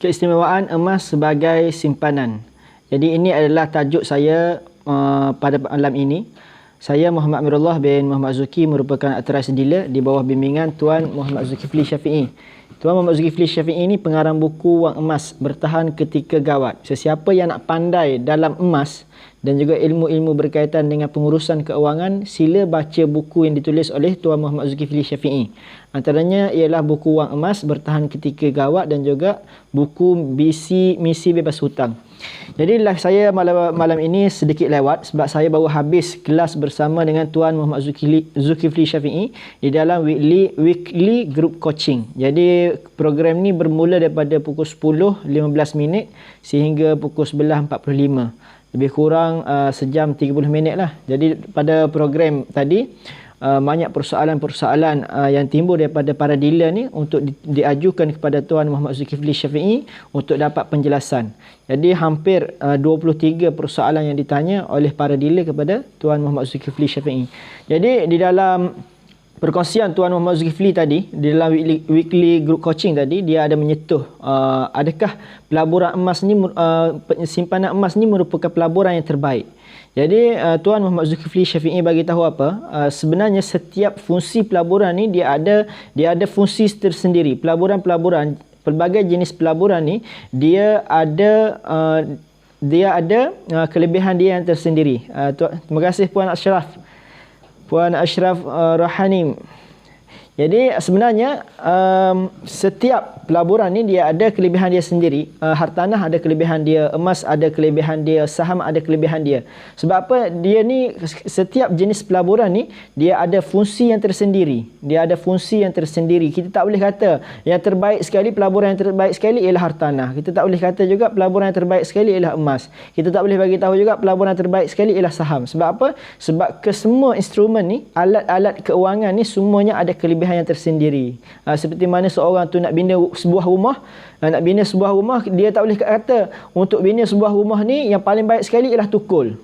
keistimewaan emas sebagai simpanan. Jadi ini adalah tajuk saya pada malam ini. Saya Muhammad Amirullah bin Muhammad Zuki merupakan Authorized Dealer di bawah bimbingan Tuan Muhammad Zulkifli Syafi'i. Tuan Muhammad Zulkifli Syafi'i ini pengarang buku Wang Emas Bertahan Ketika Gawat. Sesiapa yang nak pandai dalam emas dan juga ilmu-ilmu berkaitan dengan pengurusan keuangan, sila baca buku yang ditulis oleh Tuan Muhammad Zulkifli Syafi'i. Antaranya ialah buku Wang Emas Bertahan Ketika Gawat dan juga buku Misi Bebas Hutang. Jadi live saya malam ini sedikit lewat sebab saya baru habis kelas bersama dengan Tuan Muhammad Zulkifli Syafi'i di dalam weekly group coaching. Jadi program ni bermula daripada pukul 10.15 sehingga pukul 11.45. Lebih kurang sejam 30 minit lah. Jadi pada program tadi banyak persoalan-persoalan yang timbul daripada para dealer ni untuk diajukan kepada Tuan Muhammad Zulkifli Syafi'i untuk dapat penjelasan. Jadi hampir 23 persoalan yang ditanya oleh para dealer kepada Tuan Muhammad Zulkifli Syafi'i. Jadi di dalam perkongsian Tuan Muhammad Zulkifli tadi, di dalam weekly group coaching tadi, dia ada menyentuh adakah pelaburan emas ni, simpanan emas ni merupakan pelaburan yang terbaik. Jadi Tuan Muhammad Zulkifli Syafi'i bagi tahu apa? Sebenarnya setiap fungsi pelaburan ni dia ada fungsi tersendiri. Pelaburan-pelaburan, pelbagai jenis pelaburan ni dia ada kelebihan dia yang tersendiri. Terima kasih Puan Ashraf Rahani. Jadi sebenarnya setiap pelaburan ni dia ada kelebihan dia sendiri. Hartanah ada kelebihan dia, emas ada kelebihan dia, saham ada kelebihan dia. Sebab apa? Dia ni, setiap jenis pelaburan ni dia ada fungsi yang tersendiri. Dia ada fungsi yang tersendiri. Kita tak boleh kata yang terbaik sekali, pelaburan yang terbaik sekali ialah hartanah. Kita tak boleh kata juga pelaburan yang terbaik sekali ialah emas. Kita tak boleh bagi tahu juga pelaburan yang terbaik sekali ialah saham. Sebab apa? Sebab kesemua instrumen ni, alat-alat keuangan ni semuanya ada kelebihan yang tersendiri. Seperti mana seorang tu nak bina sebuah rumah, dia tak boleh kata untuk bina sebuah rumah ni yang paling baik sekali ialah tukul.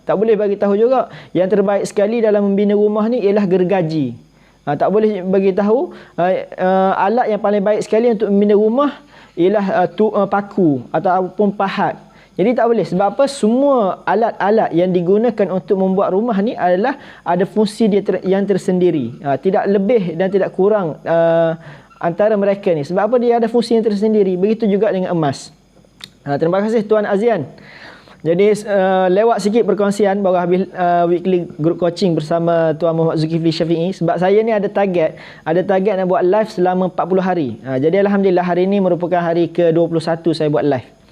Tak boleh bagi tahu juga yang terbaik sekali dalam membina rumah ni ialah gergaji. Tak boleh bagi tahu alat yang paling baik sekali untuk membina rumah ialah paku ataupun pahat. Jadi tak boleh. Sebab apa? Semua alat-alat yang digunakan untuk membuat rumah ni adalah ada fungsi dia yang tersendiri. Tidak lebih dan tidak kurang antara mereka ni. Sebab apa? Dia ada fungsi yang tersendiri. Begitu juga dengan emas. Terima kasih Tuan Azian. Jadi lewat sikit perkongsian baru habis weekly group coaching bersama Tuan Muhammad Zulkifli Syafi'i. Sebab saya ni ada target nak buat live selama 40 hari. Jadi alhamdulillah hari ini merupakan hari ke-21 saya buat live.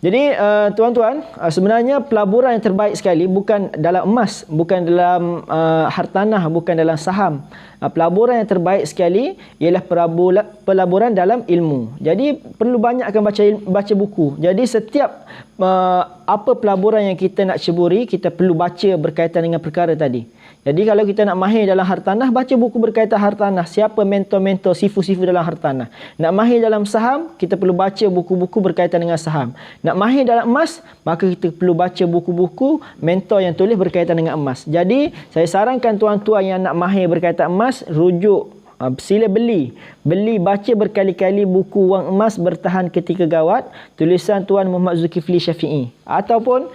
Jadi tuan-tuan, sebenarnya pelaburan yang terbaik sekali bukan dalam emas, bukan dalam hartanah, bukan dalam saham. Pelaburan yang terbaik sekali ialah pelaburan dalam ilmu. Jadi perlu banyakkan baca buku. Jadi setiap apa pelaburan yang kita nak ceburi, kita perlu baca berkaitan dengan perkara tadi. Jadi kalau kita nak mahir dalam hartanah, baca buku berkaitan hartanah. Siapa mentor-mentor, sifu-sifu dalam hartanah. Nak mahir dalam saham, kita perlu baca buku-buku berkaitan dengan saham. Nak mahir dalam emas, maka kita perlu baca buku-buku mentor yang tulis berkaitan dengan emas. Jadi saya sarankan tuan-tuan yang nak mahir berkaitan emas, rujuk, sila beli baca berkali-kali buku Wang Emas Bertahan Ketika Gawat tulisan Tuan Muhammad Zulkifli Syafi'i. Ataupun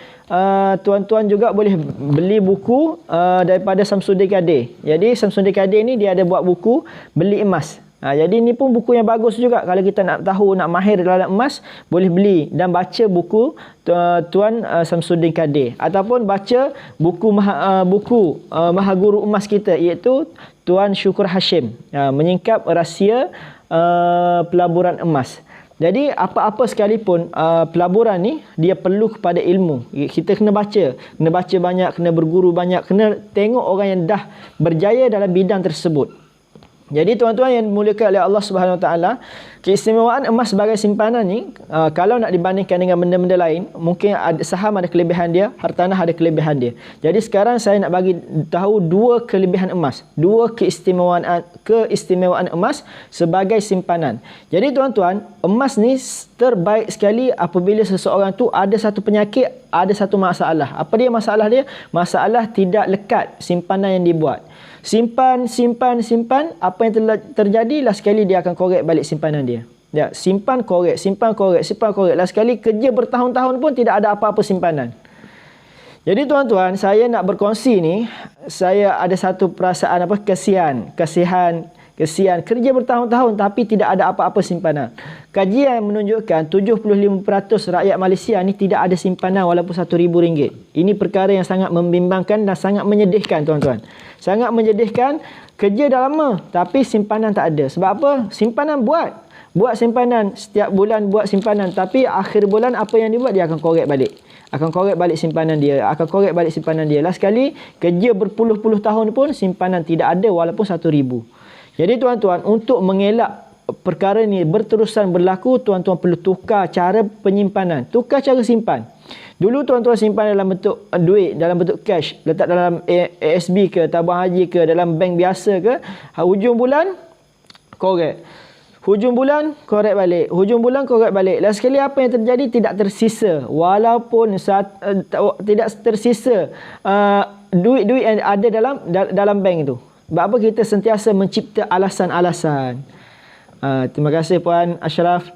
tuan-tuan juga boleh beli buku daripada Samsudin Kadir. Jadi Samsudin Kadir ni dia ada buat buku Beli Emas. Jadi ni pun buku yang bagus juga. Kalau kita nak tahu, nak mahir dalam emas, boleh beli dan baca buku Tuan Samsudin Kadir. Ataupun baca buku Mahaguru Emas kita, iaitu Tuan Syukur Hashim, Menyingkap Rahsia Pelaburan Emas. Jadi apa-apa sekalipun pelaburan ni dia perlu kepada ilmu. Kita kena baca banyak, kena berguru banyak, kena tengok orang yang dah berjaya dalam bidang tersebut. Jadi tuan-tuan yang dimuliakan oleh Allah Subhanahu Wa Taala, keistimewaan emas sebagai simpanan ni kalau nak dibandingkan dengan benda-benda lain, mungkin saham ada kelebihan dia, hartanah ada kelebihan dia. Jadi sekarang saya nak bagi tahu dua kelebihan emas, dua keistimewaan emas sebagai simpanan. Jadi tuan-tuan, emas ni terbaik sekali apabila seseorang tu ada satu penyakit, ada satu masalah. Apa dia masalah dia? Masalah tidak lekat simpanan yang dibuat. Simpan, apa yang terjadi, last sekali dia akan korek balik simpanan dia. Ya, simpan korek, simpan korek, simpan korek. Last sekali kerja bertahun-tahun pun tidak ada apa-apa simpanan. Jadi tuan-tuan, saya nak berkongsi ni, saya ada satu perasaan kesian kerja bertahun-tahun tapi tidak ada apa-apa simpanan. Kajian menunjukkan 75% rakyat Malaysia ni tidak ada simpanan walaupun RM1,000. Ini perkara yang sangat membimbangkan dan sangat menyedihkan tuan-tuan. Sangat menyedihkan, kerja dah lama tapi simpanan tak ada. Sebab apa? Simpanan buat simpanan setiap bulan, buat simpanan, tapi akhir bulan apa yang dibuat, dia akan korek balik. Last sekali kerja berpuluh-puluh tahun pun simpanan tidak ada walaupun RM1,000. Jadi tuan-tuan, untuk mengelak perkara ni berterusan berlaku, tuan-tuan perlu tukar cara penyimpanan, tukar cara simpan. Dulu tuan-tuan simpan dalam bentuk duit, dalam bentuk cash, letak dalam ASB ke, tabung haji ke, dalam bank biasa ke, hujung bulan korek. Hujung bulan korek balik. Last sekali apa yang terjadi? Tidak tersisa. Walaupun tidak tersisa duit-duit yang ada dalam bank tu. Sebab apa? Kita sentiasa mencipta alasan-alasan. Terima kasih Puan Ashraf.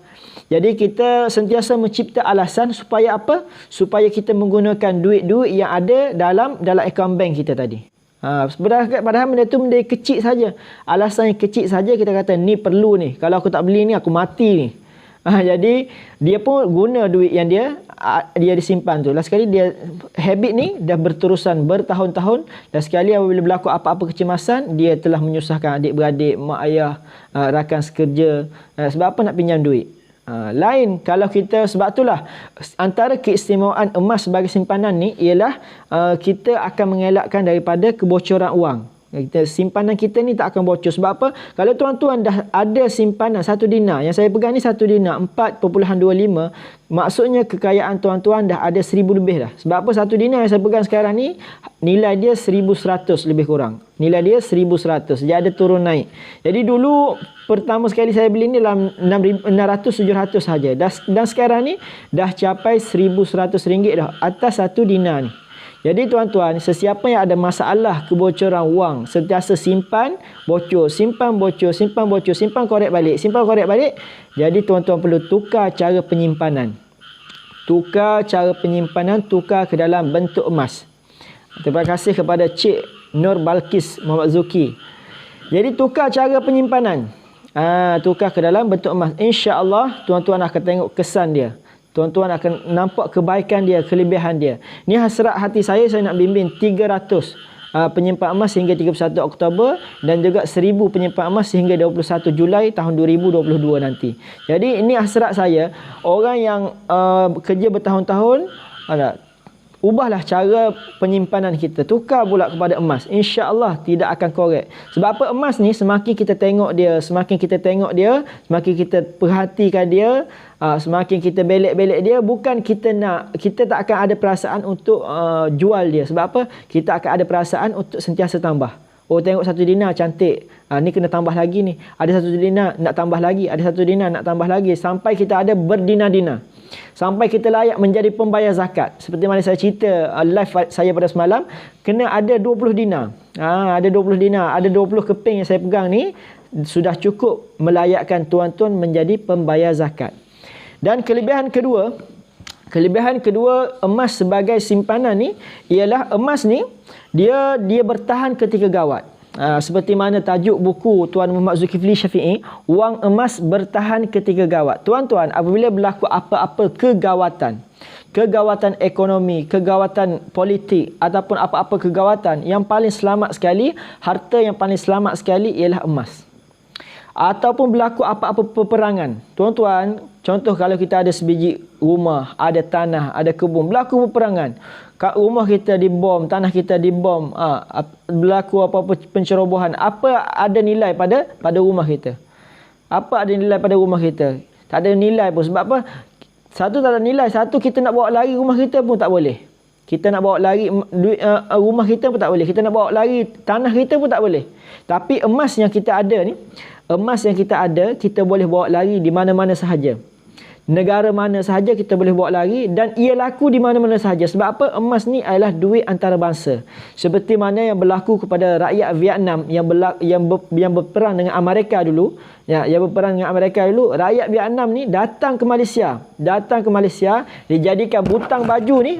Jadi kita sentiasa mencipta alasan supaya apa? Supaya kita menggunakan duit-duit yang ada dalam akaun bank kita tadi. Padahal benda tu benda kecil saja. Alasan yang kecil saja kita kata ni perlu ni. Kalau aku tak beli ni aku mati ni. Jadi dia pun guna duit yang dia disimpan tu. Last sekali dia habit ni dah berterusan bertahun-tahun. Last sekali apabila berlaku apa-apa kecemasan, dia telah menyusahkan adik-beradik, mak ayah, rakan sekerja. Sebab apa nak pinjam duit? Lain kalau kita, sebab itulah antara keistimewaan emas sebagai simpanan ni ialah kita akan mengelakkan daripada kebocoran wang. Simpanan kita ni tak akan bocor. Sebab apa? Kalau tuan-tuan dah ada simpanan 1 dinar, yang saya pegang ni 1 dinar 4.25, maksudnya kekayaan tuan-tuan dah ada 1,000 lebih dah. Sebab apa? 1 dinar yang saya pegang sekarang ni nilai dia 1,100 lebih kurang. Nilai dia 1,100. Dia ada turun naik. Jadi dulu pertama sekali saya beli ni dalam 600-700 saja. Dan sekarang ni dah capai RM1,100 dah atas 1 dinar ni. Jadi tuan-tuan, sesiapa yang ada masalah kebocoran wang, sentiasa simpan bocor, simpan korek balik. Jadi tuan-tuan perlu tukar cara penyimpanan. Tukar ke dalam bentuk emas. Terima kasih kepada Cik Nur Balkis Muhammad Zuki. Jadi tukar cara penyimpanan. Tukar ke dalam bentuk emas. Insya-Allah tuan-tuan akan tengok kesan dia. Tuan-tuan akan nampak kebaikan dia, kelebihan dia. Ni hasrat hati saya nak bimbing 300 penyimpan emas hingga 31 Oktober dan juga 1,000 penyimpan emas hingga 21 Julai tahun 2022 nanti. Jadi ini hasrat saya, orang yang kerja bertahun-tahun, ubahlah cara penyimpanan kita. Tukar pula kepada emas. InsyaAllah tidak akan korek. Sebab apa? Emas ni semakin kita tengok dia, semakin kita perhatikan dia, semakin kita belek-belek dia, bukan kita tak akan ada perasaan untuk jual dia. Sebab apa? Kita akan ada perasaan untuk sentiasa tambah. Oh, tengok 1 dinar cantik. Ni kena tambah lagi ni. Ada 1 dinar nak tambah lagi. Ada 1 dinar nak tambah lagi. Sampai kita ada berdinar-dinar. Sampai kita layak menjadi pembayar zakat. Seperti mana saya cerita live saya pada semalam, kena ada 20 dinar. Ada 20 dinar, ada 20 keping yang saya pegang ni sudah cukup melayakkan tuan-tuan menjadi pembayar zakat. Dan kelebihan kedua emas sebagai simpanan ni ialah emas ni dia bertahan ketika gawat. Seperti mana tajuk buku Tuan Muhammad Zulkifli Syafi'i, wang emas bertahan ketika gawat. Tuan-tuan, apabila berlaku apa-apa kegawatan ekonomi, kegawatan politik ataupun apa-apa kegawatan, yang paling selamat sekali, harta yang paling selamat sekali ialah emas. Ataupun berlaku apa-apa peperangan. Tuan-tuan, contoh kalau kita ada sebiji rumah, ada tanah, ada kebun, berlaku peperangan. Rumah kita dibom, tanah kita dibom, berlaku apa-apa pencerobohan. Apa ada nilai pada rumah kita? Apa ada nilai pada rumah kita? Tak ada nilai pun. Sebab apa? Satu, tak ada nilai. Satu, kita nak bawa lari rumah kita pun tak boleh. Kita nak bawa lari rumah kita pun tak boleh. Kita nak bawa lari tanah kita pun tak boleh. Tapi emas yang kita ada ni, kita boleh bawa lari di mana-mana sahaja. negara mana sahaja kita boleh bawa lari, dan ia laku di mana-mana sahaja. Sebab apa? Emas ni adalah duit antarabangsa. Seperti mana yang berlaku kepada rakyat Vietnam yang berperang dengan Amerika dulu. Ya, yang berperang dengan Amerika dulu, rakyat Vietnam ni datang ke Malaysia. Dijadikan butang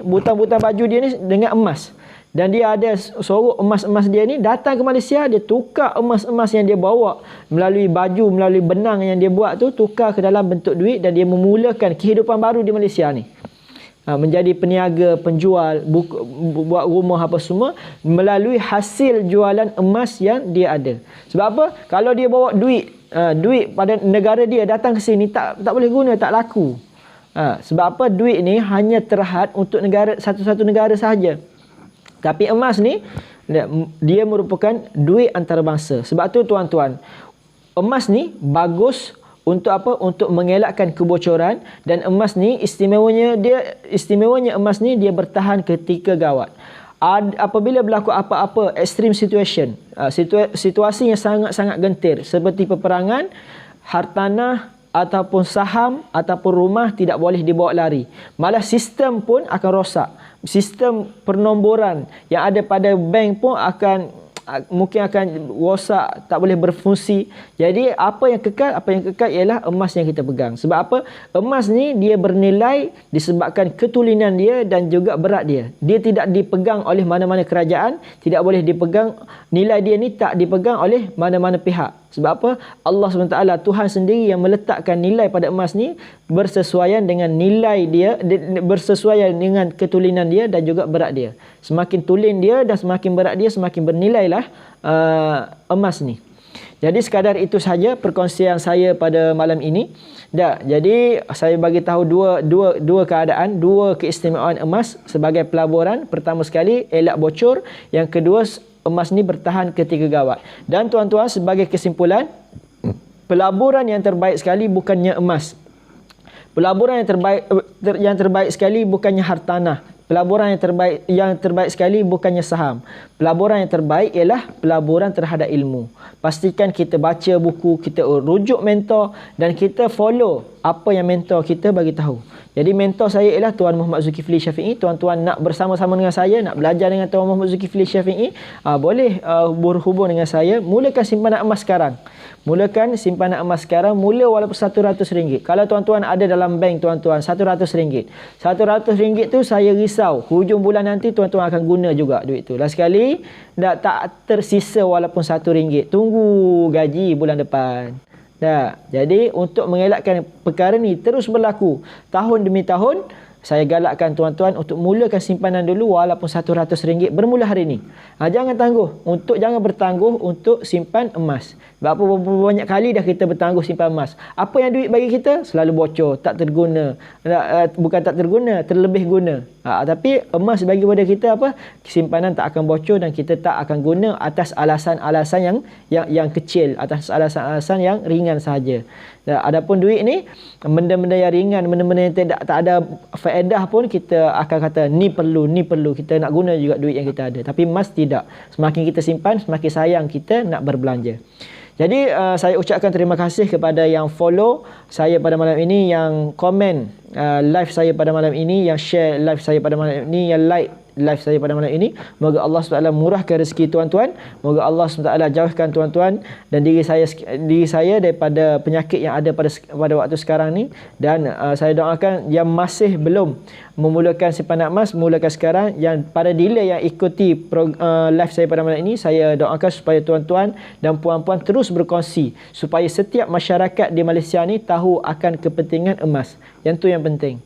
butang baju dia ni dengan emas. Dan dia ada sorok emas-emas dia ni, datang ke Malaysia, dia tukar emas-emas yang dia bawa melalui baju, melalui benang yang dia buat tu, tukar ke dalam bentuk duit, dan dia memulakan kehidupan baru di Malaysia ni. Menjadi peniaga, penjual, buat rumah apa semua melalui hasil jualan emas yang dia ada. Sebab apa? Kalau dia bawa duit pada negara dia, datang ke sini, tak boleh guna, tak laku. Sebab apa? Duit ni hanya terhad untuk satu-satu negara sahaja. Tapi emas ni, dia merupakan duit antarabangsa. Sebab tu tuan-tuan, emas ni bagus untuk apa? Untuk mengelakkan kebocoran. Dan emas ni istimewanya emas ni dia bertahan ketika gawat. Apabila berlaku apa-apa extreme situation, situasi yang sangat-sangat gentir seperti peperangan, hartanah ataupun saham ataupun rumah tidak boleh dibawa lari. Malah sistem pun akan rosak. Sistem penomboran yang ada pada bank pun mungkin akan rosak, tak boleh berfungsi. Jadi apa yang kekal ialah emas yang kita pegang. Sebab apa? Emas ni dia bernilai disebabkan ketulinan dia dan juga berat dia. Dia tidak dipegang oleh mana-mana kerajaan, tidak boleh dipegang, nilai dia ni tak dipegang oleh mana-mana pihak. Sebab apa? Allah SWT, Tuhan sendiri yang meletakkan nilai pada emas ni bersesuaian dengan nilai dia, bersesuaian dengan ketulinan dia dan juga berat dia. Semakin tulen dia dan semakin berat dia, semakin bernilailah emas ni. Jadi sekadar itu sahaja perkongsian saya pada malam ini. Jadi saya bagi tahu dua keadaan, dua keistimewaan emas sebagai pelaburan. Pertama sekali, elak bocor. Yang kedua, emas ni bertahan ketika gawat. Dan tuan-tuan, sebagai kesimpulan, pelaburan yang terbaik sekali bukannya emas. Pelaburan yang terbaik sekali bukannya hartanah. Pelaburan yang terbaik sekali bukannya saham. Pelaburan yang terbaik ialah pelaburan terhadap ilmu. Pastikan kita baca buku, kita rujuk mentor dan kita follow apa yang mentor kita bagi tahu. Jadi mentor saya ialah Tuan Muhammad Zulkifli Syafi'i. Tuan-tuan nak bersama-sama dengan saya, nak belajar dengan Tuan Muhammad Zulkifli Syafi'i, boleh berhubung dengan saya. Mulakan simpanan emas sekarang. Mula walaupun RM100. Kalau tuan-tuan ada dalam bank tuan-tuan RM100. RM100 tu saya risau hujung bulan nanti tuan-tuan akan guna juga duit tu. Last sekali tak tersisa walaupun RM1. Tunggu gaji bulan depan. Jadi untuk mengelakkan perkara ni terus berlaku tahun demi tahun, saya galakkan tuan-tuan untuk mulakan simpanan dulu walaupun RM100 bermula hari ini. Jangan bertangguh untuk simpan emas. Berapa banyak kali dah kita bertangguh simpan emas. Apa yang duit bagi kita selalu bocor, tak terguna. Bukan tak terguna, terlebih guna. Tapi emas bagi pada kita apa? Simpanan tak akan bocor dan kita tak akan guna atas alasan-alasan yang kecil, atas alasan-alasan yang ringan sahaja. Adapun duit ni, benda-benda yang ringan, benda-benda yang tak ada faedah pun kita akan kata ni perlu. Kita nak guna juga duit yang kita ada. Tapi emas tidak. Semakin kita simpan, semakin sayang kita nak berbelanja. Jadi saya ucapkan terima kasih kepada yang follow saya pada malam ini, yang komen live saya pada malam ini, yang share live saya pada malam ini, yang like live saya pada malam ini. Moga Allah SWT murahkan rezeki tuan-tuan. Moga Allah SWT jauhkan tuan-tuan dan diri saya daripada penyakit yang ada pada waktu sekarang ni. Dan saya doakan yang masih belum memulakan simpanan emas, mulakan sekarang. Yang pada delay yang ikuti live saya pada malam ini, saya doakan supaya tuan-tuan dan puan-puan terus berkongsi supaya setiap masyarakat di Malaysia ni tahu akan kepentingan emas. Yang tu yang penting.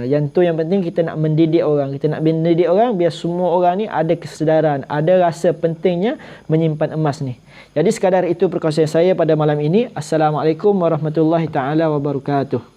Yang penting kita nak mendidik orang. Kita nak mendidik orang biar semua orang ni ada kesedaran, ada rasa pentingnya menyimpan emas ni. Jadi sekadar itu perkongsian saya pada malam ini. Assalamualaikum warahmatullahi taala wabarakatuh.